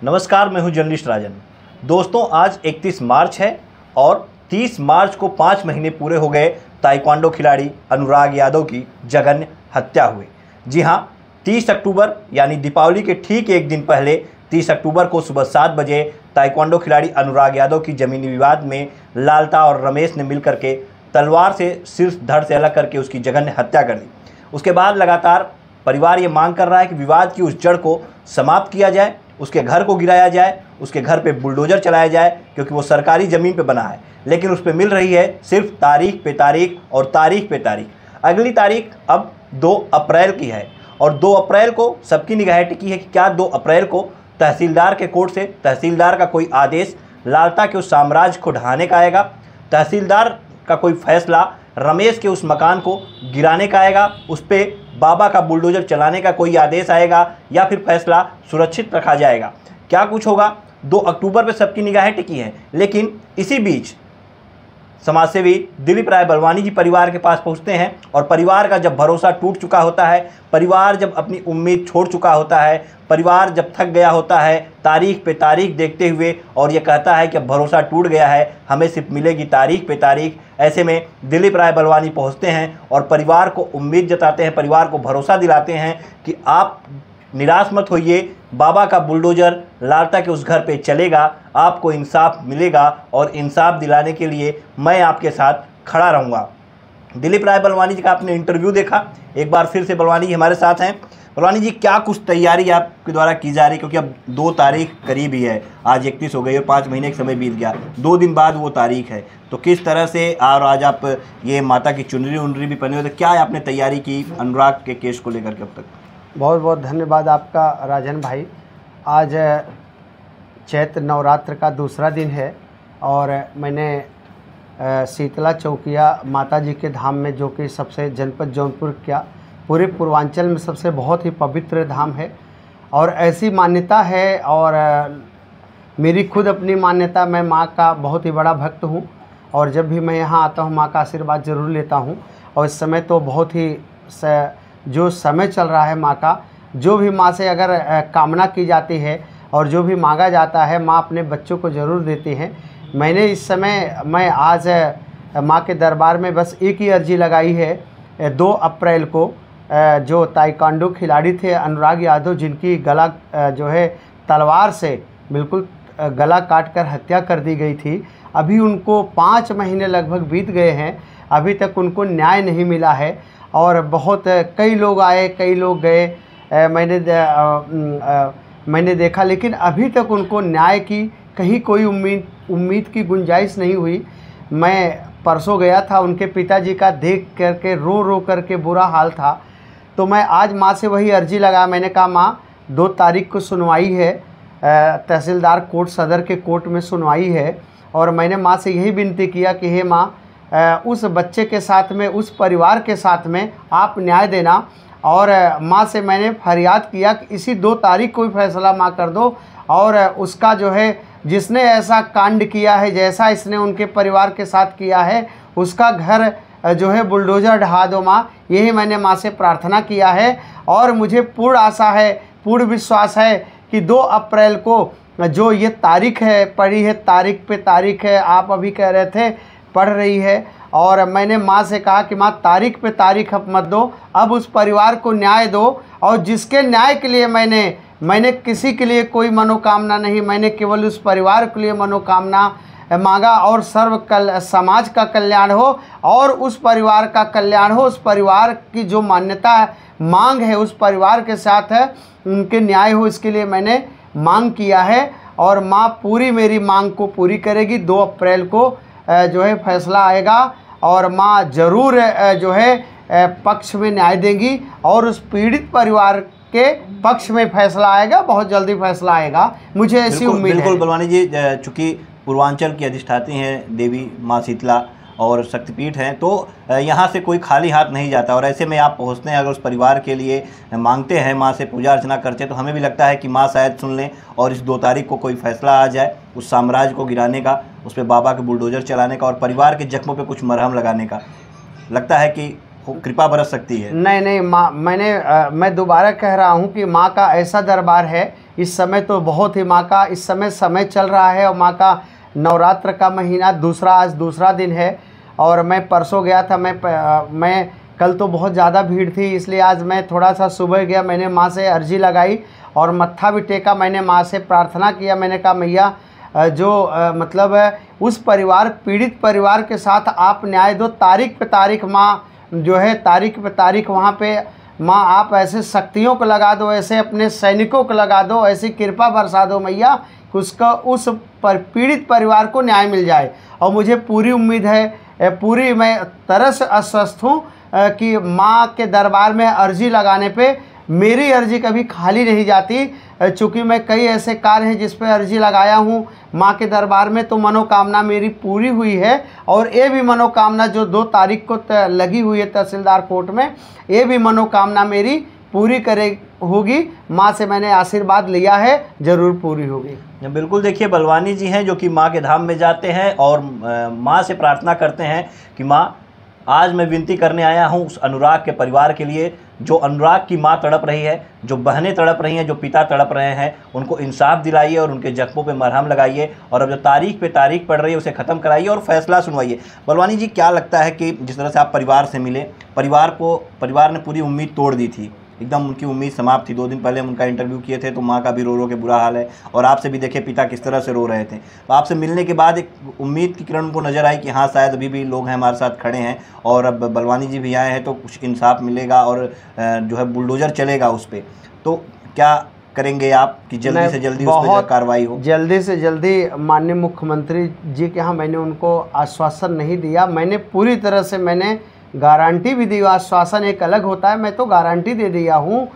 नमस्कार, मैं हूं जर्नलिस्ट राजन। दोस्तों, आज 31 मार्च है और 30 मार्च को 5 महीने पूरे हो गए ताइक्वांडो खिलाड़ी अनुराग यादव की जघन्य हत्या हुई। जी हां, 30 अक्टूबर यानी दीपावली के ठीक एक दिन पहले 30 अक्टूबर को सुबह 7 बजे ताइक्वांडो खिलाड़ी अनुराग यादव की जमीनी विवाद में लालता और रमेश ने मिलकर के तलवार से सिर धड़ से अलग करके उसकी जघन्य हत्या कर दी। उसके बाद लगातार परिवार ये मांग कर रहा है कि विवाद की उस जड़ को समाप्त किया जाए, उसके घर को गिराया जाए, उसके घर पे बुलडोजर चलाया जाए, क्योंकि वो सरकारी ज़मीन पे बना है। लेकिन उस पे मिल रही है सिर्फ तारीख पे तारीख और तारीख पे तारीख। अगली तारीख अब 2 अप्रैल की है और 2 अप्रैल को सबकी निगाहें टिकी है कि क्या 2 अप्रैल को तहसीलदार के कोर्ट से तहसीलदार का कोई आदेश लालता के उस साम्राज्य को ढहाने का आएगा, तहसीलदार का कोई फैसला रमेश के उस मकान को गिराने का आएगा, उस पर बाबा का बुलडोजर चलाने का कोई आदेश आएगा, या फिर फैसला सुरक्षित रखा जाएगा। क्या कुछ होगा, 2 अक्टूबर पे सबकी निगाहें टिकी हैं। लेकिन इसी बीच समाजसेवी दिलीप राय बलवानी जी परिवार के पास पहुंचते हैं और परिवार का जब भरोसा टूट चुका होता है, परिवार जब अपनी उम्मीद छोड़ चुका होता है, परिवार जब थक गया होता है तारीख पे तारीख देखते हुए और ये कहता है कि अब भरोसा टूट गया है, हमें सिर्फ मिलेगी तारीख पे तारीख। ऐसे में दिलीप राय बलवानी पहुंचते हैं और परिवार को उम्मीद जताते हैं, परिवार को भरोसा दिलाते हैं कि आप निराश मत होइए, बाबा का बुलडोजर लालता के उस घर पे चलेगा, आपको इंसाफ मिलेगा और इंसाफ दिलाने के लिए मैं आपके साथ खड़ा रहूँगा। दिलीप राय बलवानी जी का आपने इंटरव्यू देखा, एक बार फिर से बलवानी जी हमारे साथ हैं। बलवानी जी, क्या कुछ तैयारी आपके द्वारा की जा रही, क्योंकि अब 2 तारीख करीब ही है, आज 31 हो गई और 5 महीने का समय बीत गया, 2 दिन बाद वो तारीख है, तो किस तरह से और आज आप ये माता की चुनरी उनरी भी पहने हुए, तो क्या आपने तैयारी की अनुराग के केस को लेकर के अब तक? बहुत बहुत धन्यवाद आपका राजन भाई। आज चैत्र नवरात्र का दूसरा दिन है और मैंने शीतला चौकिया माता जी के धाम में, जो कि सबसे जनपद जौनपुर क्या पूरे पूर्वांचल में सबसे बहुत ही पवित्र धाम है और ऐसी मान्यता है, और मेरी खुद अपनी मान्यता, मैं माँ का बहुत ही बड़ा भक्त हूँ और जब भी मैं यहाँ आता हूँ माँ का आशीर्वाद ज़रूर लेता हूँ। और इस समय तो बहुत ही जो समय चल रहा है माँ का, जो भी माँ से अगर कामना की जाती है और जो भी मांगा जाता है माँ अपने बच्चों को ज़रूर देती हैं। मैंने इस समय मैं आज माँ के दरबार में बस एक ही अर्जी लगाई है, 2 अप्रैल को जो ताइक्वांडो खिलाड़ी थे अनुराग यादव, जिनकी गला जो है तलवार से बिल्कुल गला काट कर हत्या कर दी गई थी, अभी उनको 5 महीने लगभग बीत गए हैं, अभी तक उनको न्याय नहीं मिला है। और बहुत कई लोग आए, कई लोग गए, मैंने देखा, लेकिन अभी तक उनको न्याय की कहीं कोई उम्मीद की गुंजाइश नहीं हुई। मैं परसों गया था, उनके पिताजी का देख करके रो रो करके बुरा हाल था, तो मैं आज माँ से वही अर्जी लगा। मैंने कहा माँ, 2 तारीख को सुनवाई है, तहसीलदार कोर्ट सदर के कोर्ट में सुनवाई है, और मैंने माँ से यही विनती किया कि हे माँ, उस बच्चे के साथ में, उस परिवार के साथ में आप न्याय देना। और माँ से मैंने फरियाद किया कि इसी 2 तारीख को ही फैसला माँ कर दो, और उसका जो है जिसने ऐसा कांड किया है, जैसा इसने उनके परिवार के साथ किया है, उसका घर जो है बुलडोजर ढहा दो माँ। यही मैंने माँ से प्रार्थना किया है और मुझे पूर्ण आशा है, पूर्ण विश्वास है कि 2 अप्रैल को जो ये तारीख है, पड़ी है, तारीख पे तारीख है, आप अभी कह रहे थे पढ़ रही है, और मैंने माँ से कहा कि माँ तारीख पे तारीख अब मत दो, अब उस परिवार को न्याय दो। और जिसके न्याय के लिए मैंने किसी के लिए कोई मनोकामना नहीं, मैंने केवल उस परिवार के लिए मनोकामना मांगा, और समाज का कल्याण हो और उस परिवार का कल्याण हो, उस परिवार की जो मान्यता मांग है उस परिवार के साथ है, उनके न्याय हो, इसके लिए मैंने मांग किया है। और माँ पूरी मेरी मांग को पूरी करेगी। 2 अप्रैल को जो है फैसला आएगा और माँ ज़रूर जो है पक्ष में न्याय देंगी और उस पीड़ित परिवार के पक्ष में फैसला आएगा, बहुत जल्दी फैसला आएगा, मुझे ऐसी उम्मीद है। बिल्कुल बलवानी जी, चूँकि पूर्वांचल की अधिष्ठात्री हैं देवी माँ शीतला और शक्तिपीठ हैं, तो यहाँ से कोई खाली हाथ नहीं जाता, और ऐसे में आप पहुँचते हैं, अगर उस परिवार के लिए मांगते हैं, माँ से पूजा अर्चना करते हैं, तो हमें भी लगता है कि माँ शायद सुन लें और इस 2 तारीख को कोई फैसला आ जाए उस साम्राज्य को गिराने का, उस पर बाबा के बुलडोजर चलाने का और परिवार के जख्मों पे कुछ मरहम लगाने का। लगता है कि कृपा बरस सकती है। नहीं नहीं माँ, मैं दोबारा कह रहा हूँ कि माँ का ऐसा दरबार है इस समय, तो बहुत ही माँ का इस समय चल रहा है। और माँ का नवरात्र का महीना आज दूसरा दिन है। और मैं परसों गया था, मैं कल तो बहुत ज़्यादा भीड़ थी, इसलिए आज मैं थोड़ा सा सुबह गया, मैंने माँ से अर्जी लगाई और मत्था भी टेका। मैंने माँ से प्रार्थना किया, मैंने कहा मैया मतलब उस पीड़ित परिवार के साथ आप न्याय दो। तारीख पे तारीख माँ जो है, तारीख पे तारीख वहाँ पे माँ आप ऐसे शक्तियों को लगा दो, ऐसे अपने सैनिकों को लगा दो, ऐसी कृपा बरसा दो मैया कि उसका उस पीड़ित परिवार को न्याय मिल जाए। और मुझे पूरी उम्मीद है, पूरी मैं तरह से आश्वस्त हूँ कि माँ के दरबार में अर्जी लगाने पे मेरी अर्जी कभी खाली नहीं जाती। चूँकि मैं कई ऐसे कार्य हैं जिस पे अर्जी लगाया हूँ माँ के दरबार में, तो मनोकामना मेरी पूरी हुई है। और ये भी मनोकामना जो 2 तारीख को लगी हुई है तहसीलदार कोर्ट में, ये भी मनोकामना मेरी पूरी होगी। माँ से मैंने आशीर्वाद लिया है, ज़रूर पूरी होगी। बिल्कुल, देखिए बलवानी जी हैं जो कि माँ के धाम में जाते हैं और माँ से प्रार्थना करते हैं कि माँ आज मैं विनती करने आया हूँ उस अनुराग के परिवार के लिए, जो अनुराग की माँ तड़प रही है, जो बहनें तड़प रही हैं, जो पिता तड़प रहे हैं, उनको इंसाफ दिलाइए और उनके जख्मों पे मरहम लगाइए। और अब जो तारीख पे तारीख पड़ रही है उसे ख़त्म कराइए और फैसला सुनवाइए। बलवानी जी, क्या लगता है कि जिस तरह से आप परिवार से मिले, परिवार ने पूरी उम्मीद तोड़ दी थी, एकदम उनकी उम्मीद समाप्त थी। 2 दिन पहले हम उनका इंटरव्यू किए थे तो माँ का भी रो के बुरा हाल है, और आपसे भी देखे पिता किस तरह से रो रहे थे। तो आपसे मिलने के बाद एक उम्मीद की किरण उनको नज़र आई कि हाँ शायद अभी भी लोग हैं हमारे साथ खड़े हैं, और अब बलवानी जी भी आए हैं तो कुछ इंसाफ मिलेगा और जो है बुलडोज़र चलेगा उस पर। तो क्या करेंगे आप कि जल्दी से जल्दी उस पर कार्रवाई हो? जल्दी से जल्दी माननीय मुख्यमंत्री जी के यहाँ मैंने उनको आश्वासन नहीं दिया, मैंने पूरी तरह से मैंने गारंटी भी दी। आश्वासन एक अलग होता है, मैं तो गारंटी दे दिया हूँ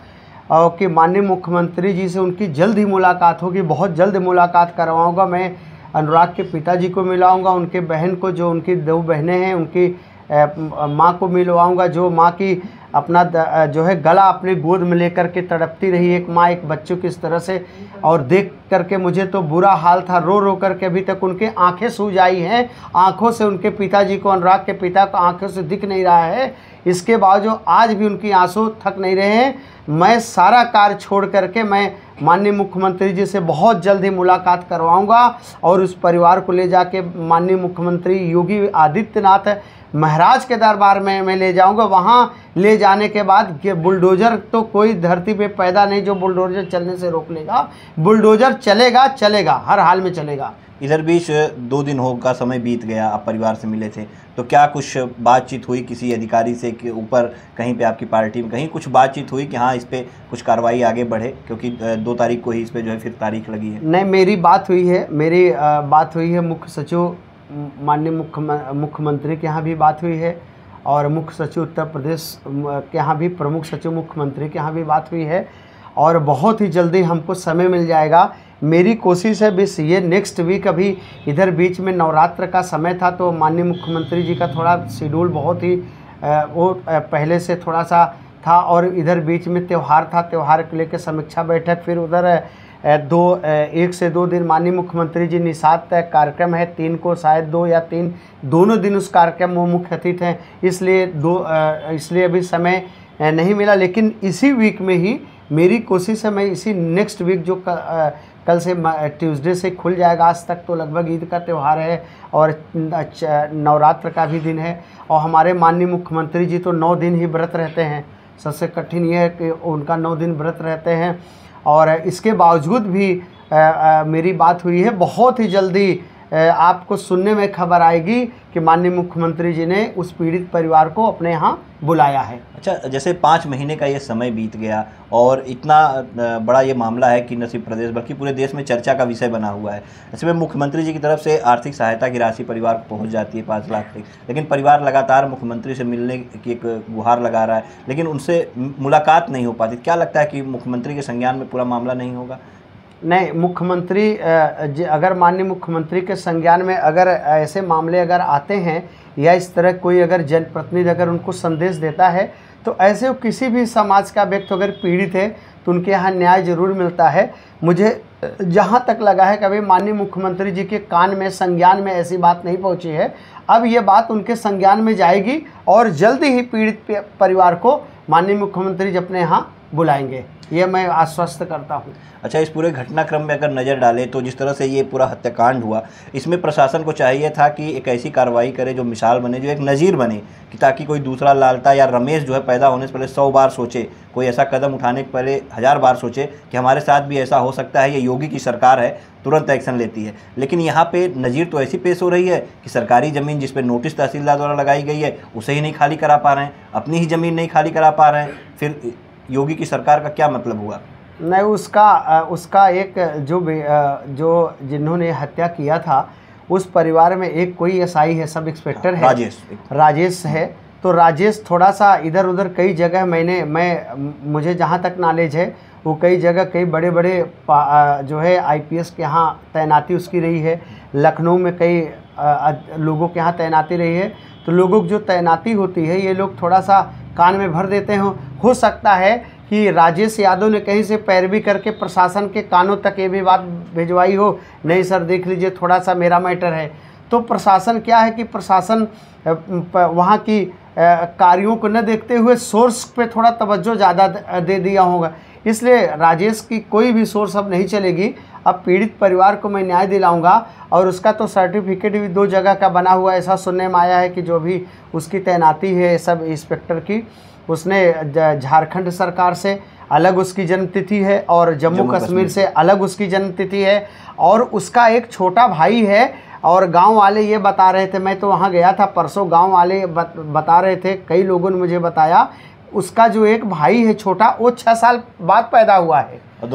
कि माननीय मुख्यमंत्री जी से उनकी जल्द ही मुलाकात होगी, बहुत जल्द मुलाकात करवाऊँगा। मैं अनुराग के पिताजी को मिलाऊँगा, उनके बहन को, जो उनकी 2 बहनें हैं उनकी माँ को मिलवाऊँगा, जो माँ की अपना जो है गला अपनी गोद में लेकर के तड़पती रही एक माँ एक बच्चों की इस तरह से। और देख करके मुझे तो बुरा हाल था, रो कर के अभी तक उनकी आंखें सूज आई हैं, आंखों से उनके पिताजी को, अनुराग के पिता को आंखों से दिख नहीं रहा है। इसके बावजूद आज भी उनकी आंसू थक नहीं रहे हैं। मैं सारा कार्य छोड़ करके मैं माननीय मुख्यमंत्री जी से बहुत जल्द ही मुलाकात करवाऊंगा और उस परिवार को ले जाके माननीय मुख्यमंत्री योगी आदित्यनाथ महाराज के दरबार में मैं ले जाऊंगा। वहाँ ले जाने के बाद कि बुलडोज़र तो कोई धरती पे पैदा नहीं जो बुलडोज़र चलने से रोक लेगा। बुलडोज़र चलेगा, हर हाल में चलेगा। इधर बीच 2 दिन का समय बीत गया, आप परिवार से मिले थे, तो क्या कुछ बातचीत हुई किसी अधिकारी से के ऊपर, कहीं पे आपकी पार्टी में कहीं कुछ बातचीत हुई कि हाँ इस पर कुछ कार्रवाई आगे बढ़े, क्योंकि 2 तारीख को ही इस पर जो है फिर तारीख लगी है? नहीं, मेरी बात हुई है मुख्य सचिव माननीय मुख्यमंत्री के यहाँ भी बात हुई है, और मुख्य सचिव उत्तर प्रदेश के यहाँ भी, प्रमुख सचिव मुख्यमंत्री के यहाँ भी बात हुई है। और बहुत ही जल्दी हमको समय मिल जाएगा। मेरी कोशिश है बस ये नेक्स्ट वीक, अभी इधर बीच में नवरात्र का समय था तो माननीय मुख्यमंत्री जी का थोड़ा शेड्यूल बहुत ही वो पहले से थोड़ा सा था, और इधर बीच में त्यौहार था, त्यौहार को लेकर समीक्षा बैठक, फिर उधर 1 से 2 दिन माननीय मुख्यमंत्री जी निषाद कार्यक्रम है, 3 को शायद 2 या 3 दोनों दिन उस कार्यक्रम में मुख्य अतिथि हैं, इसलिए अभी समय नहीं मिला। लेकिन इसी वीक में ही मेरी कोशिश है, मैं इसी नेक्स्ट वीक जो कल से ट्यूसडे से खुल जाएगा, आज तक तो लगभग ईद का त्यौहार है और नवरात्र का भी दिन है, और हमारे माननीय मुख्यमंत्री जी तो 9 दिन ही व्रत रहते हैं। सबसे कठिन ये है कि उनका 9 दिन व्रत रहते हैं, और इसके बावजूद भी मेरी बात हुई है। बहुत ही जल्दी आपको सुनने में खबर आएगी कि माननीय मुख्यमंत्री जी ने उस पीड़ित परिवार को अपने यहाँ बुलाया है। अच्छा, जैसे 5 महीने का ये समय बीत गया और इतना बड़ा ये मामला है कि न सिर्फ प्रदेश बल्कि पूरे देश में चर्चा का विषय बना हुआ है। ऐसे में मुख्यमंत्री जी की तरफ से आर्थिक सहायता की राशि परिवार को पहुँच जाती है 5 लाख तक, लेकिन परिवार लगातार मुख्यमंत्री से मिलने की एक गुहार लगा रहा है, लेकिन उनसे मुलाकात नहीं हो पाती। क्या लगता है कि मुख्यमंत्री के संज्ञान में पूरा मामला नहीं होगा? नहीं, मुख्यमंत्री अगर माननीय मुख्यमंत्री के संज्ञान में अगर ऐसे मामले अगर आते हैं या इस तरह कोई अगर जनप्रतिनिधि अगर उनको संदेश देता है तो ऐसे किसी भी समाज का व्यक्ति अगर पीड़ित है तो उनके यहाँ न्याय जरूर मिलता है। मुझे जहाँ तक लगा है कभी माननीय मुख्यमंत्री जी के कान में, संज्ञान में ऐसी बात नहीं पहुँची है। अब ये बात उनके संज्ञान में जाएगी और जल्द ही पीड़ित परिवार को माननीय मुख्यमंत्री जी अपने यहाँ बुलाएंगे, ये मैं आश्वस्त करता हूँ। अच्छा, इस पूरे घटनाक्रम में अगर नज़र डालें तो जिस तरह से ये पूरा हत्याकांड हुआ, इसमें प्रशासन को चाहिए था कि एक ऐसी कार्रवाई करे जो मिसाल बने, जो एक नज़ीर बने, कि ताकि कोई दूसरा लालता या रमेश जो है पैदा होने से पहले 100 बार सोचे, कोई ऐसा कदम उठाने के पहले 1000 बार सोचे कि हमारे साथ भी ऐसा हो सकता है, ये योगी की सरकार है, तुरंत एक्शन लेती है। लेकिन यहाँ पे नज़ीर तो ऐसी पेश हो रही है कि सरकारी ज़मीन जिस पे नोटिस तहसीलदार द्वारा लगाई गई है उसे ही नहीं खाली करा पा रहे हैं, अपनी ही ज़मीन नहीं खाली करा पा रहे हैं, फिर योगी की सरकार का क्या मतलब हुआ? नहीं, उसका एक जो जिन्होंने हत्या किया था उस परिवार में एक कोई एसआई है, सब इंस्पेक्टर है, राजेश है। तो राजेश थोड़ा सा इधर उधर कई जगह मुझे जहाँ तक नॉलेज है वो कई जगह कई बड़े बड़े जो है आईपीएस के यहाँ तैनाती उसकी रही है, लखनऊ में कई लोगों के यहाँ तैनाती रही है। तो लोगों की जो तैनाती होती है ये लोग थोड़ा सा कान में भर देते हो सकता है कि राजेश यादव ने कहीं से पैरवी करके प्रशासन के कानों तक ये भी बात भिजवाई हो, नहीं सर देख लीजिए थोड़ा सा मेरा मैटर है। तो प्रशासन क्या है कि प्रशासन वहाँ की कार्यों को न देखते हुए सोर्स पे थोड़ा तवज्जो ज़्यादा दे दिया होगा, इसलिए राजेश की कोई भी सोर्स अब नहीं चलेगी। अब पीड़ित परिवार को मैं न्याय दिलाऊंगा और उसका तो सर्टिफिकेट भी 2 जगह का बना हुआ, ऐसा सुनने में आया है कि जो भी उसकी तैनाती है सब इंस्पेक्टर की, उसने झारखंड सरकार से अलग उसकी जन्मतिथि है और जम्मू कश्मीर से अलग उसकी जन्मतिथि है, और उसका एक छोटा भाई है। और गांव वाले ये बता रहे थे, मैं तो वहाँ गया था परसों, गांव वाले बता रहे थे, कई लोगों ने मुझे बताया उसका जो एक भाई है छोटा वो 6 साल बाद पैदा हुआ है और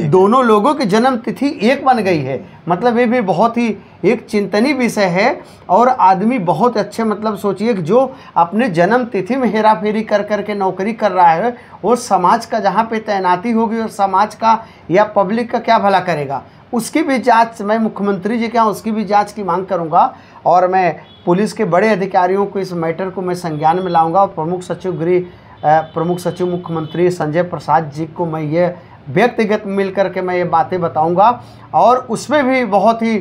दोनों लोगों की जन्म तिथि एक बन गई है। मतलब ये भी बहुत ही एक चिंतनीय विषय है और आदमी बहुत अच्छे, मतलब सोचिए कि जो अपने जन्म तिथि में हेरा फेरी कर करके नौकरी कर रहा है वो समाज का जहाँ पे तैनाती होगी और समाज का या पब्लिक का क्या भला करेगा, उसकी भी जांच मैं मुख्यमंत्री जी के यहाँ उसकी भी जांच की मांग करूँगा। और मैं पुलिस के बड़े अधिकारियों को इस मैटर को मैं संज्ञान में लाऊंगा और प्रमुख सचिव मुख्यमंत्री संजय प्रसाद जी को मैं ये व्यक्तिगत मिल करके मैं ये बातें बताऊंगा और उसमें भी बहुत ही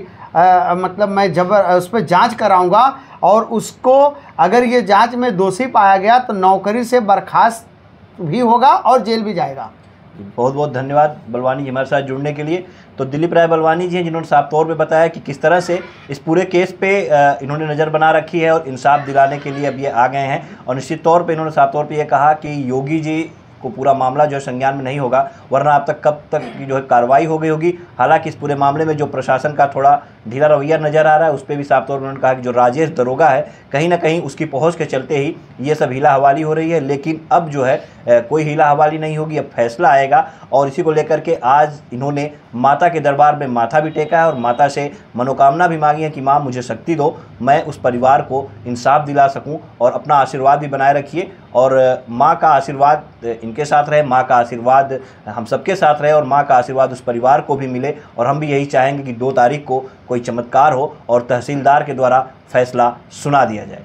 मतलब मैं उस पर जांच कराऊंगा और उसको अगर ये जांच में दोषी पाया गया तो नौकरी से बर्खास्त भी होगा और जेल भी जाएगा। बहुत बहुत धन्यवाद बलवानी जी हमारे साथ जुड़ने के लिए। तो दिलीप राय बलवानी जी हैं जिन्होंने साफ तौर पे बताया कि किस तरह से इस पूरे केस पे इन्होंने नज़र बना रखी है और इंसाफ दिलाने के लिए अब ये आ गए हैं। और निश्चित तौर पे इन्होंने साफ तौर पे ये कहा कि योगी जी को पूरा मामला जो है संज्ञान में नहीं होगा, वरना अब तक कब तक की जो है कार्रवाई हो गई होगी। हालांकि इस पूरे मामले में जो प्रशासन का थोड़ा ढीला रवैया नज़र आ रहा है उस पर भी साफ तौर पर उन्होंने कहा कि जो राजेश दरोगा है कहीं ना कहीं उसकी पहुंच के चलते ही ये सब हीला हवाली हो रही है। लेकिन अब जो है कोई हीला हवाली नहीं होगी, अब फैसला आएगा। और इसी को लेकर के आज इन्होंने माता के दरबार में माथा भी टेका है और माता से मनोकामना भी मांगी है कि माँ मुझे शक्ति दो, मैं उस परिवार को इंसाफ दिला सकूं और अपना आशीर्वाद भी बनाए रखिए। और माँ का आशीर्वाद इनके साथ रहे, माँ का आशीर्वाद हम सबके साथ रहे और माँ का आशीर्वाद उस परिवार को भी मिले। और हम भी यही चाहेंगे कि 2 तारीख को कोई चमत्कार हो और तहसीलदार के द्वारा फैसला सुना दिया जाए।